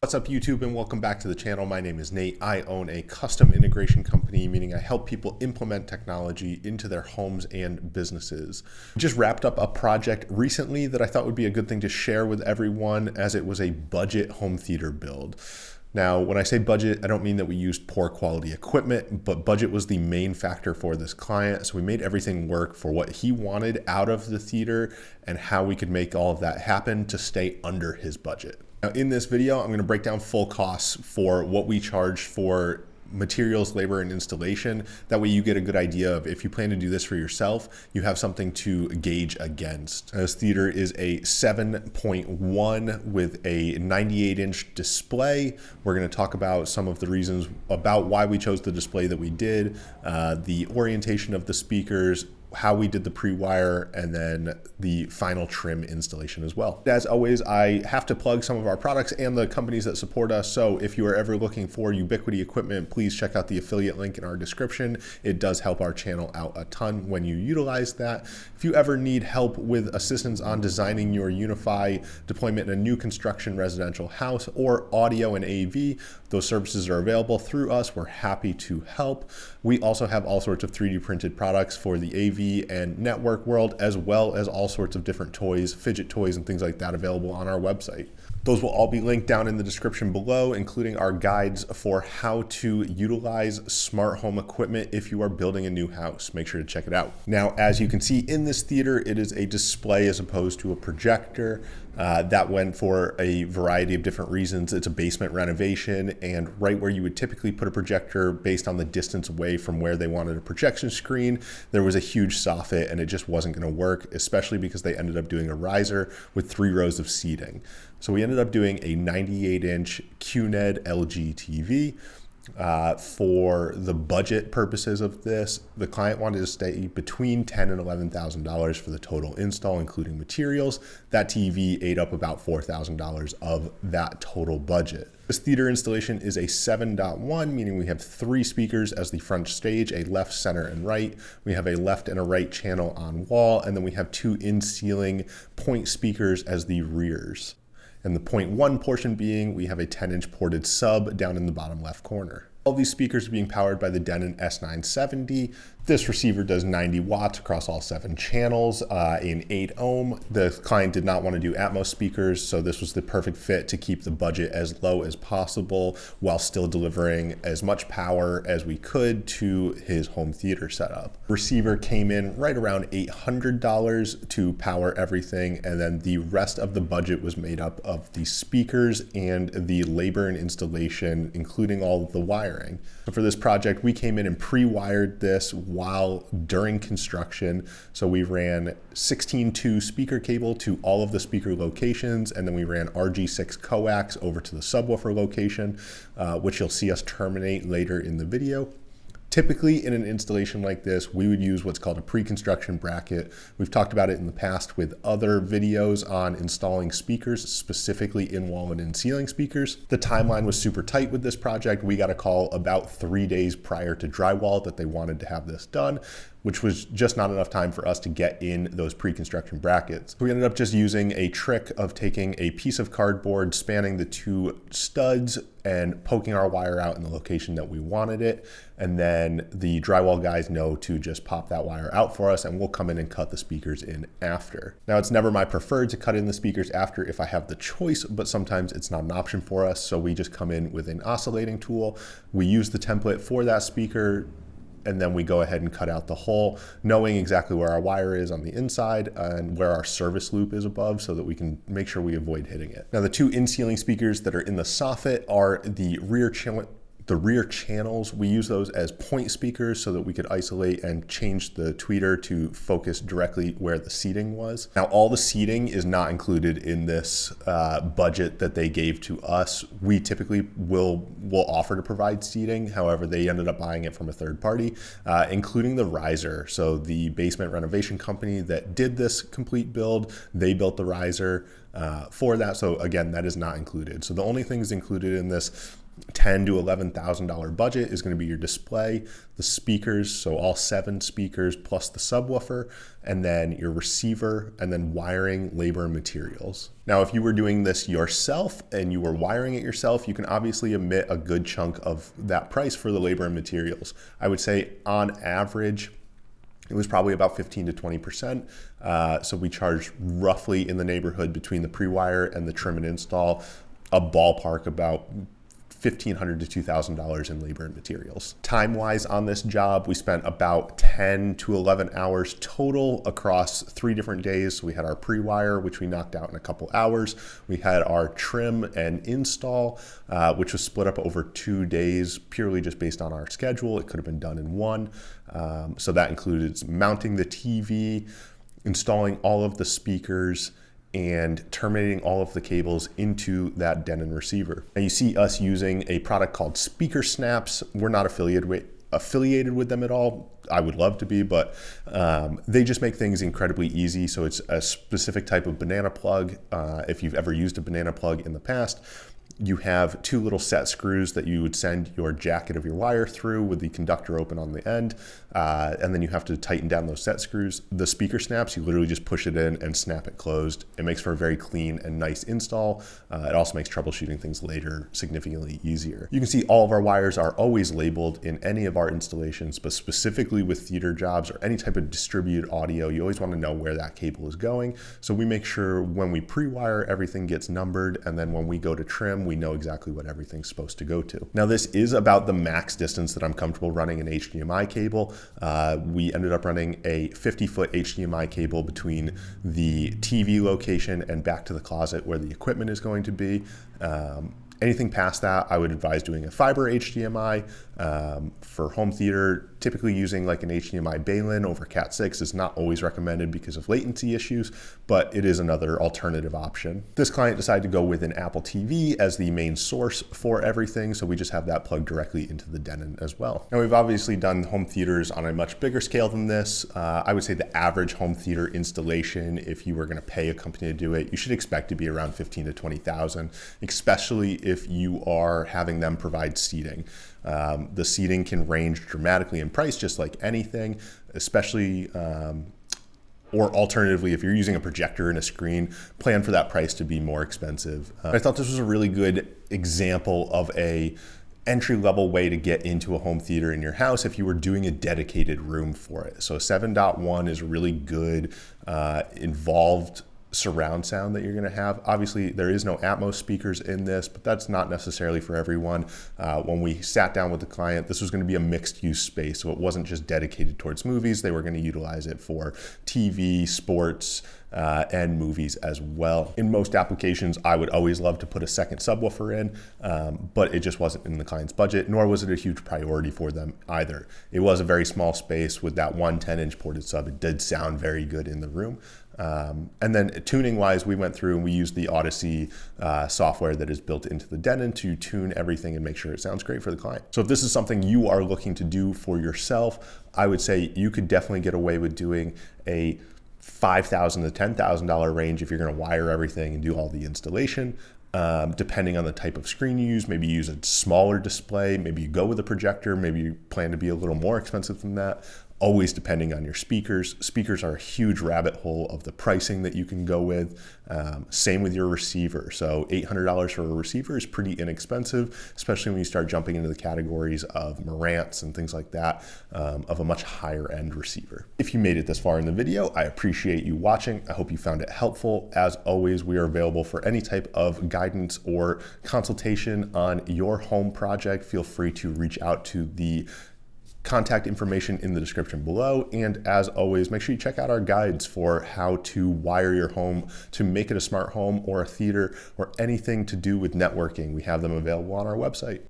What's up YouTube, and welcome back to the channel. My name is Nate. I own a custom integration company, meaning I help people implement technology into their homes and businesses. Just wrapped up a project recently that I thought would be a good thing to share with everyone, as it was a budget home theater build. Now, when I say budget, I don't mean that we used poor quality equipment, but budget was the main factor for this client. So we made everything work for what he wanted out of the theater and how we could make all of that happen to stay under his budget. Now, in this video, I'm going to break down full costs for what we charge for materials, labor, and installation. That way you get a good idea of, if you plan to do this for yourself, you have something to gauge against. This theater is a 7.1 with a 98-inch display. We're going to talk about some of the reasons about why we chose the display that we did, the orientation of the speakers, how we did the pre-wire, and then the final trim installation as well. As always, I have to plug some of our products and the companies that support us. So if you are ever looking for Ubiquiti equipment, please check out the affiliate link in our description. It does help our channel out a ton when you utilize that. If you ever need help with assistance on designing your Unify deployment in a new construction residential house, or audio and AV, those services are available through us. We're happy to help. We also have all sorts of 3D printed products for the AV and network world, as well as all sorts of different toys, fidget toys, and things like that available on our website. Those will all be linked down in the description below, including our guides for how to utilize smart home equipment if you are building a new house. Make sure to check it out. Now, as you can see in this theater, it is a display as opposed to a projector. That went for a variety of different reasons. It's a basement renovation, and right where you would typically put a projector based on the distance away from where they wanted a projection screen, there was a huge soffit and it just wasn't going to work, especially because they ended up doing a riser with 3 rows of seating. So we ended up doing a 98-inch QNED LG TV. For the budget purposes of this, the client wanted to stay between $10,000 and $11,000 for the total install, including materials. That TV ate up about $4,000 of that total budget. This theater installation is a 7.1, meaning we have 3 speakers as the front stage, a left, center, and right. We have a left and a right channel on wall, and then we have 2 in-ceiling point speakers as the rears. And the 0.1 portion being, we have a 10-inch ported sub down in the bottom left corner. All these speakers are being powered by the Denon S970. This receiver does 90 watts across all 7 channels in 8 ohm. The client did not want to do Atmos speakers, so this was the perfect fit to keep the budget as low as possible while still delivering as much power as we could to his home theater setup. Receiver came in right around $800 to power everything, and then the rest of the budget was made up of the speakers and the labor and installation, including all of the wiring. So for this project, we came in and pre-wired this while during construction. So we ran 16.2 speaker cable to all of the speaker locations, and then we ran RG6 coax over to the subwoofer location, which you'll see us terminate later in the video. Typically, in an installation like this, we would use what's called a pre-construction bracket. We've talked about it in the past with other videos on installing speakers, specifically in-wall and in-ceiling speakers. The timeline was super tight with this project. We got a call about 3 days prior to drywall that they wanted to have this done, which was just not enough time for us to get in those pre-construction brackets. We ended up just using a trick of taking a piece of cardboard, spanning the 2 studs, and poking our wire out in the location that we wanted it. And then the drywall guys know to just pop that wire out for us, and we'll come in and cut the speakers in after. Now, it's never my preferred to cut in the speakers after if I have the choice, but sometimes it's not an option for us. So we just come in with an oscillating tool. We use the template for that speaker, and then we go ahead and cut out the hole, knowing exactly where our wire is on the inside and where our service loop is above, so that we can make sure we avoid hitting it. Now, the 2 in-ceiling speakers that are in the soffit are the rear channels. We use those as point speakers so that we could isolate and change the tweeter to focus directly where the seating was. Now, all the seating is not included in this budget that they gave to us. We typically will offer to provide seating. However, they ended up buying it from a third party, including the riser. So the basement renovation company that did this complete build, they built the riser for that. So again, that is not included. So the only things included in this $10,000 to $11,000 budget is going to be your display, the speakers, so all 7 speakers plus the subwoofer, and then your receiver, and then wiring, labor, and materials. Now, if you were doing this yourself and you were wiring it yourself, you can obviously omit a good chunk of that price for the labor and materials. I would say on average, it was probably about 15 to 20%. So we charged roughly in the neighborhood between the pre-wire and the trim and install, a ballpark about $1,500 to $2,000 in labor and materials. Time-wise on this job, we spent about 10 to 11 hours total across 3 different days. So we had our pre-wire, which we knocked out in a couple hours. We had our trim and install, which was split up over 2 days, purely just based on our schedule. It could have been done in one. So that included mounting the TV, installing all of the speakers, and terminating all of the cables into that Denon receiver. Now you see us using a product called Speaker Snaps. We're not affiliated with them at all. I would love to be, but they just make things incredibly easy. So it's a specific type of banana plug. If you've ever used a banana plug in the past, you have 2 little set screws that you would send your jacket of your wire through with the conductor open on the end. And then you have to tighten down those set screws. The speaker snaps, you literally just push it in and snap it closed. It makes for a very clean and nice install. It also makes troubleshooting things later significantly easier. You can see all of our wires are always labeled in any of our installations, but specifically with theater jobs or any type of distributed audio, you always want to know where that cable is going. So we make sure when we pre-wire, everything gets numbered. And then when we go to trim, we know exactly what everything's supposed to go to. Now, this is about the max distance that I'm comfortable running an HDMI cable. We ended up running a 50-foot HDMI cable between the TV location and back to the closet where the equipment is going to be. Anything past that, I would advise doing a fiber HDMI. For home theater, typically using like an HDMI Balun over Cat6 is not always recommended because of latency issues, but it is another alternative option. This client decided to go with an Apple TV as the main source for everything, so we just have that plugged directly into the Denon as well. Now, we've obviously done home theaters on a much bigger scale than this. I would say the average home theater installation, if you were going to pay a company to do it, you should expect to be around 15 to 20,000, especially if you are having them provide seating. The seating can range dramatically in price, just like anything, especially, or alternatively, if you're using a projector and a screen, plan for that price to be more expensive. I thought this was a really good example of a entry-level way to get into a home theater in your house if you were doing a dedicated room for it. So 7.1 is really good, involved surround sound that you're going to have. Obviously, there is no Atmos speakers in this, but that's not necessarily for everyone. When we sat down with the client, this was going to be a mixed use space. So it wasn't just dedicated towards movies. They were going to utilize it for TV, sports, and movies as well. In most applications, I would always love to put a second subwoofer in, but it just wasn't in the client's budget, nor was it a huge priority for them either. It was a very small space with that one 10-inch ported sub. It did sound very good in the room. And then tuning wise, we went through and we used the Odyssey software that is built into the Denon to tune everything and make sure it sounds great for the client. So if this is something you are looking to do for yourself, I would say you could definitely get away with doing a $5,000 to $10,000 range if you're going to wire everything and do all the installation. Depending on the type of screen you use, maybe use a smaller display, maybe you go with a projector, maybe you plan to be a little more expensive than that. Always depending on your speakers. Speakers are a huge rabbit hole of the pricing that you can go with. Same with your receiver. So $800 for a receiver is pretty inexpensive, especially when you start jumping into the categories of Marantz and things like that, of a much higher end receiver. If you made it this far in the video, I appreciate you watching. I hope you found it helpful. As always, we are available for any type of guidance or consultation on your home project. Feel free to reach out to the contact information in the description below. And as always, make sure you check out our guides for how to wire your home to make it a smart home or a theater or anything to do with networking. We have them available on our website.